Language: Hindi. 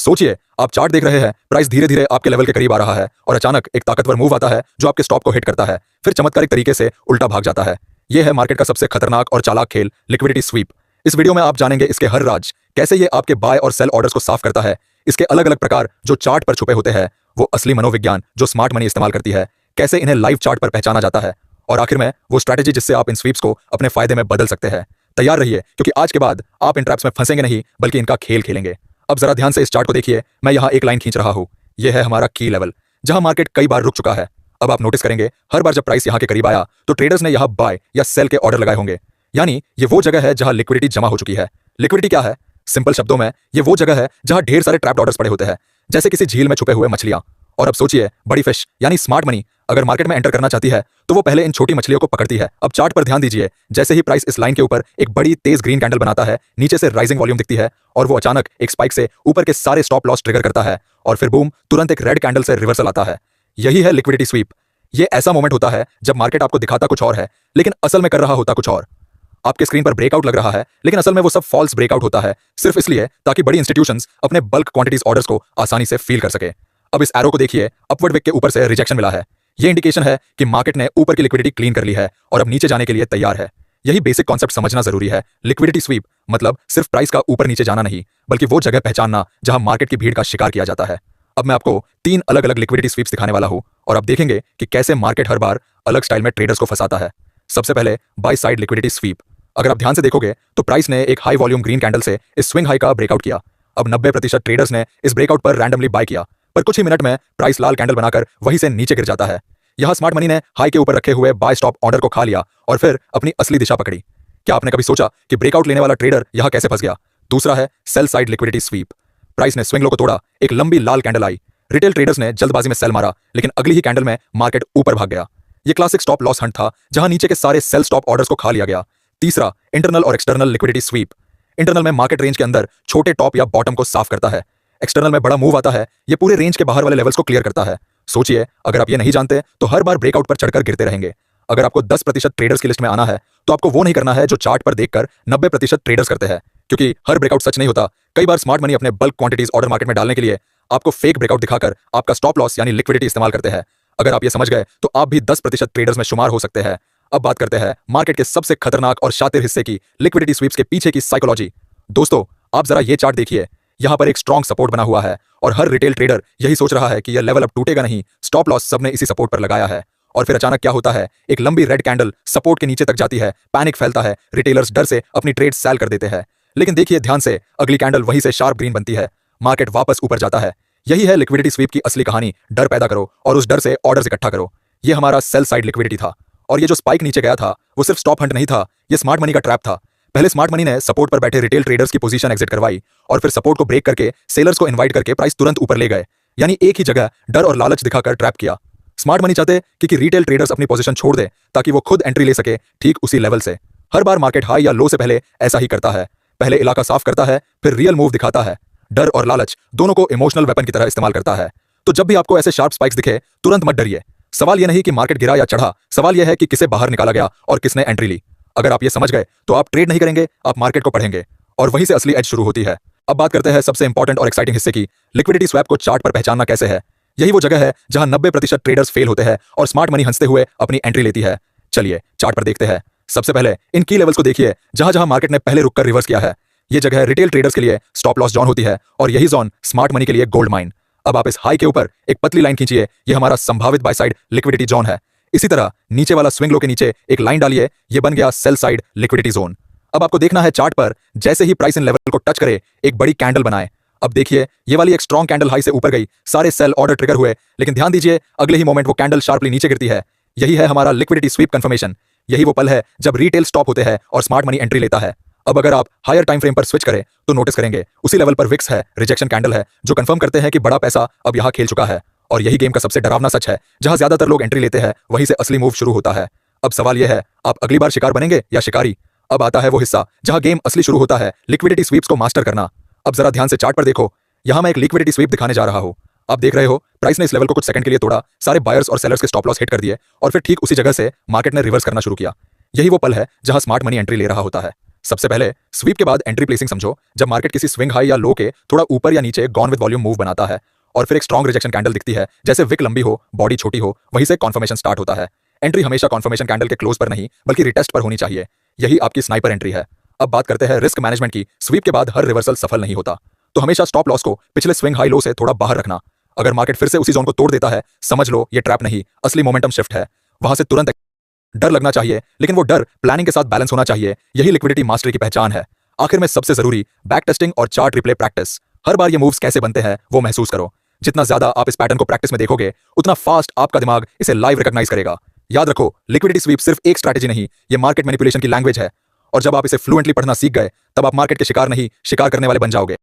सोचिए, आप चार्ट देख रहे हैं, प्राइस धीरे धीरे आपके लेवल के करीब आ रहा है और अचानक एक ताकतवर मूव आता है जो आपके स्टॉप को हिट करता है, फिर चमत्कारिक तरीके से उल्टा भाग जाता है। यह है मार्केट का सबसे खतरनाक और चालाक खेल, लिक्विडिटी स्वीप। इस वीडियो में आप जानेंगे इसके हर राज, कैसे ये आपके बाय और सेल ऑर्डर्स को साफ करता है, इसके अलग अलग प्रकार जो चार्ट पर छुपे होते हैं, वो असली मनोविज्ञान जो स्मार्ट मनी इस्तेमाल करती है, कैसे इन्हें लाइव चार्ट पर पहचाना जाता है, और आखिर में वो स्ट्रैटेजी जिससे आप इन स्वीप्स को अपने फायदे में बदल सकते हैं। तैयार रहिए, क्योंकि आज के बाद आप इन ट्रैप्स में फंसेंगे नहीं, बल्कि इनका खेल खेलेंगे। अब जरा ध्यान से इस चार्ट को देखिए। मैं यहाँ एक लाइन खींच रहा हूँ। यह है हमारा की लेवल, जहां मार्केट कई बार रुक चुका है। अब आप नोटिस करेंगे, हर बार जब प्राइस यहाँ के करीब आया तो ट्रेडर्स ने यहाँ बाय या सेल के ऑर्डर लगाए होंगे। यानी ये वो जगह है जहां लिक्विडिटी जमा हो चुकी है। लिक्विडिटी क्या है? सिंपल शब्दों में, ये वो जगह है जहां ढेर सारे ट्रैप्ड ऑर्डर्स पड़े होते हैं, जैसे किसी झील में छुपे हुए मछलियां। और अब सोचिए, बड़ी फिश यानी स्मार्ट मनी अगर मार्केट में एंटर करना चाहती है तो वो पहले इन छोटी मछलियों को पकड़ती है। अब चार्ट पर ध्यान दीजिए, जैसे ही प्राइस इस लाइन के ऊपर एक बड़ी तेज ग्रीन कैंडल बनाता है, नीचे से राइजिंग वॉल्यूम दिखती है और वो अचानक एक स्पाइक से ऊपर के सारे स्टॉप लॉस ट्रिगर करता है और फिर बूम, तुरंत एक रेड कैंडल से रिवर्सल आता है। यही है लिक्विडिटी स्वीप। ये ऐसा मोमेंट होता है जब मार्केट आपको दिखाता कुछ और है, लेकिन असल में कर रहा होता कुछ और। आपके स्क्रीन पर ब्रेकआउट लग रहा है, लेकिन असल में वो सब फॉल्स ब्रेकआउट होता है, सिर्फ इसलिए ताकि बड़ी इंस्टीट्यूशंस अपने बल्क क्वांटिटीज ऑर्डर्स को आसानी से फील कर सके। अब इस एरो को देखिए, अपवर्ड विक के ऊपर से रिजेक्शन मिला है। ये इंडिकेशन है कि मार्केट ने ऊपर की लिक्विडिटी क्लीन कर ली है और अब नीचे जाने के लिए तैयार है। यही बेसिक कॉन्सेप्ट समझना जरूरी है। लिक्विडिटी स्वीप मतलब सिर्फ प्राइस का ऊपर नीचे जाना नहीं, बल्कि वो जगह पहचानना जहां मार्केट की भीड़ का शिकार किया जाता है। अब मैं आपको 3 अलग अलग लिक्विडिटी स्वीप्स दिखाने वाला हूं और आप देखेंगे कि कैसे मार्केट हर बार अलग स्टाइल में ट्रेडर्स को फंसाता है। सबसे पहले बाय साइड लिक्विडिटी स्वीप। अगर आप ध्यान से देखोगे तो प्राइस ने एक हाई वॉल्यूम ग्रीन कैंडल से इस स्विंग हाई का ब्रेकआउट किया। अब 90% ट्रेडर्स ने इस ब्रेकआउट पर रैंडमली बाय किया, पर कुछ ही मिनट में प्राइस लाल कैंडल बनाकर वहीं से नीचे गिर जाता है। यहां स्मार्ट मनी ने हाई के ऊपर रखे हुए बाय स्टॉप ऑर्डर को खा लिया और फिर अपनी असली दिशा पकड़ी। क्या आपने कभी सोचा कि ब्रेकआउट लेने वाला ट्रेडर यहां कैसे फंस गया? दूसरा है sell side liquidity SVEEP. Price ने स्विंग लो को तोड़ा, एक लंबी लाल कैंडल आई। रिटेल ट्रेडर्स ने जल्दबाजी में सेल मारा, लेकिन अगली ही कैंडल में मार्केट ऊपर भाग गया। यह क्लासिक स्टॉप लॉस हंट था, जहां नीचे के सारे सेल स्टॉप ऑर्डर्स को खा लिया गया। तीसरा, इंटरनल और एक्सटर्नल लिक्विडिटी स्वीप। इंटरनल में मार्केट रेंज के अंदर छोटे टॉप या बॉटम को साफ करता है। एक्सटर्नल में बड़ा मूव आता है, ये पूरे रेंज के बाहर वाले लेवल्स को क्लियर करता है। सोचिए, अगर आप ये नहीं जानते तो हर बार ब्रेकआउट पर चढ़कर गिरते रहेंगे। अगर आपको 10% ट्रेडर्स की लिस्ट में आना है तो आपको वो नहीं करना है जो चार्ट पर देखकर 90% ट्रेडर्स करते हैं, क्योंकि हर ब्रेकआउट सच नहीं होता। कई बार स्मार्ट मनी अपने बल्क क्वांटिटीज ऑर्डर मार्केट में डालने के लिए आपको फेक ब्रेकआउट दिखाकर आपका स्टॉप लॉस यानी लिक्विडिटी इस्तेमाल करते हैं। अगर आप ये समझ गए तो आप भी 10% ट्रेडर्स में शुमार हो सकते हैं। अब बात करते हैं मार्केट के सबसे खतरनाक और शातिर हिस्से की, लिक्विडिटी स्वीप्स के पीछे की साइकोलॉजी। दोस्तों, आप जरा ये चार्ट देखिए। यहां पर एक स्ट्रॉन्ग सपोर्ट बना हुआ है और हर रिटेल ट्रेडर यही सोच रहा है कि यह लेवल अब टूटेगा नहीं। स्टॉप लॉस सबने इसी सपोर्ट पर लगाया है और फिर अचानक क्या होता है, एक लंबी रेड कैंडल सपोर्ट के नीचे तक जाती है। पैनिक फैलता है, रिटेलर्स डर से अपनी ट्रेड सेल कर देते हैं। लेकिन देखिए ध्यान से, अगली कैंडल वहीं से शार्प ग्रीन बनती है, मार्केट वापस ऊपर जाता है। यही है लिक्विडिटी स्वीप की असली कहानी। डर पैदा करो और उस डर से ऑर्डर्स इकट्ठा करो। यह हमारा सेल साइड लिक्विडिटी था और ये जो स्पाइक नीचे गया था वो सिर्फ स्टॉप हंट नहीं था, ये स्मार्ट मनी का ट्रैप था। पहले स्मार्ट मनी ने सपोर्ट पर बैठे रिटेल ट्रेडर्स की पोजीशन एग्जिट करवाई और फिर सपोर्ट को ब्रेक करके सेलर्स को इनवाइट करके प्राइस तुरंत ऊपर ले गए। यानी एक ही जगह डर और लालच दिखाकर ट्रैप किया। स्मार्ट मनी चाहते कि रिटेल ट्रेडर्स अपनी पोजीशन छोड़ दे ताकि वो खुद एंट्री ले सके ठीक उसी लेवल से। हर बार मार्केट हाई या लो से पहले ऐसा ही करता है। पहले इलाका साफ करता है, फिर रियल मूव दिखाता है। डर और लालच दोनों को इमोशनल वेपन की तरह इस्तेमाल करता है। तो जब भी आपको ऐसे शार्प स्पाइक्स दिखे, तुरंत मत डरिए। सवाल यह नहीं कि मार्केट गिरा या चढ़ा, सवाल यह है कि किसे बाहर निकाला गया और किसने एंट्री ली। अगर आप ये समझ गए तो आप ट्रेड नहीं करेंगे, आप मार्केट को पढ़ेंगे और वहीं से असली एज शुरू होती है। अब बात करते हैं सबसे इंपॉर्टेंट और एक्साइटिंग हिस्से की, लिक्विडिटी स्वैप को चार्ट पर पहचानना कैसे है। यही वो जगह है जहां 90% ट्रेडर्स फेल होते हैं और स्मार्ट मनी हंसते हुए अपनी एंट्री लेती है। चलिए चार्ट पर देखते हैं। सबसे पहले इन की लेवल्स को देखिए, जहां जहां मार्केट ने पहले रुककर रिवर्स किया है। ये जगह रिटेल ट्रेडर्स के लिए स्टॉप लॉस जोन होती है और यही जोन स्मार्ट मनी के लिए गोल्ड माइन। अब आप इस हाई के ऊपर एक पतली लाइन खींचिए, ये हमारा संभावित बाय साइड लिक्विडिटी जोन है। इसी तरह नीचे वाला स्विंग लो के नीचे एक लाइन डालिए, ये बन गया सेल साइड लिक्विडिटी जोन। अब आपको देखना है चार्ट पर, जैसे ही प्राइस इन लेवल को टच करे एक बड़ी कैंडल बनाए। अब देखिए, ये वाली एक स्ट्रॉन्ग कैंडल हाई से ऊपर गई, सारे सेल ऑर्डर ट्रिगर हुए, लेकिन ध्यान दीजिए अगले ही मोमेंट वो कैंडल शार्पली नीचे गिरती है। यही है हमारा लिक्विडिटी स्वीप कंफर्मेशन। यही वो पल है जब रिटेल स्टॉप होते हैं और स्मार्ट मनी एंट्री लेता है। अब अगर आप हायर टाइम फ्रेम पर स्विच करें तो नोटिस करेंगे उसी लेवल पर विक्स है, रिजेक्शन कैंडल है, जो कंफर्म करते हैं कि बड़ा पैसा अब यहां खेल चुका है। और यही गेम का सबसे डरावना सच है, जहां ज्यादातर लोग एंट्री लेते हैं वहीं से असली मूव शुरू होता है। अब सवाल यह है, आप अगली बार शिकार बनेंगे या शिकारी? अब आता है वो हिस्सा जहां गेम असली शुरू होता है, लिक्विडिटी स्वीप्स को मास्टर करना। अब जरा ध्यान से चार्ट पर देखो, यहां मैं एक लिक्विडिटी स्वीप दिखाने जा रहा हूं। आप देख रहे हो, प्राइस ने इस लेवल को कुछ सेकंड के लिए तोड़ा, सारे बायर्स और सेलर्स के स्टॉप लॉस हिट कर दिए और फिर ठीक उसी जगह से मार्केट ने रिवर्स करना शुरू किया। यही वो पल है जहां स्मार्ट मनी एंट्री ले रहा होता है। सबसे पहले स्वीप के बाद एंट्री प्लेसिंग समझो। जब मार्केट किसी स्विंग हाई या लो के थोड़ा ऊपर या नीचे गॉन विद वॉल्यूम मूव बनाता है और फिर एक स्ट्रॉन्ग रिजेक्शन कैंडल दिखती है, जैसे विक लंबी हो बॉडी छोटी हो, वहीं से कॉन्फर्मेशन स्टार्ट होता है। एंट्री हमेशा कॉन्फर्मेशन कैंडल के क्लोज पर नहीं बल्कि रिटेस्ट पर होनी चाहिए। यही आपकी स्नाइपर एंट्री है। अब बात करते हैं रिस्क मैनेजमेंट की। स्वीप के बाद हर रिवर्सल सफल नहीं होता, तो हमेशा स्टॉप लॉस को पिछले स्विंग हाई लो से थोड़ा बाहर रखना। अगर मार्केट फिर से उसी जोन को तोड़ देता है, समझ लो ये ट्रैप नहीं, असली मोमेंटम शिफ्ट है। वहां से तुरंत डर लगना चाहिए, लेकिन वो डर प्लानिंग के साथ बैलेंस होना चाहिए। यही लिक्विडिटी मास्टरी की पहचान है। आखिर में सबसे जरूरी बैक टेस्टिंग और चार्ट रिप्ले प्रैक्टिस। हर बार ये मूव्स कैसे बनते हैं वो महसूस करो। जितना ज्यादा आप इस पैटर्न को प्रैक्टिस में देखोगे, उतना फास्ट आपका दिमाग इसे लाइव रिकॉग्नाइज करेगा। याद रखो, लिक्विडिटी स्वीप सिर्फ एक स्ट्रैटेजी नहीं, ये मार्केट मैनिपुलेशन की लैंग्वेज है। और जब आप इसे फ्लुएंटली पढ़ना सीख गए, तब आप मार्केट के शिकार नहीं, शिकार करने वाले बन जाओगे।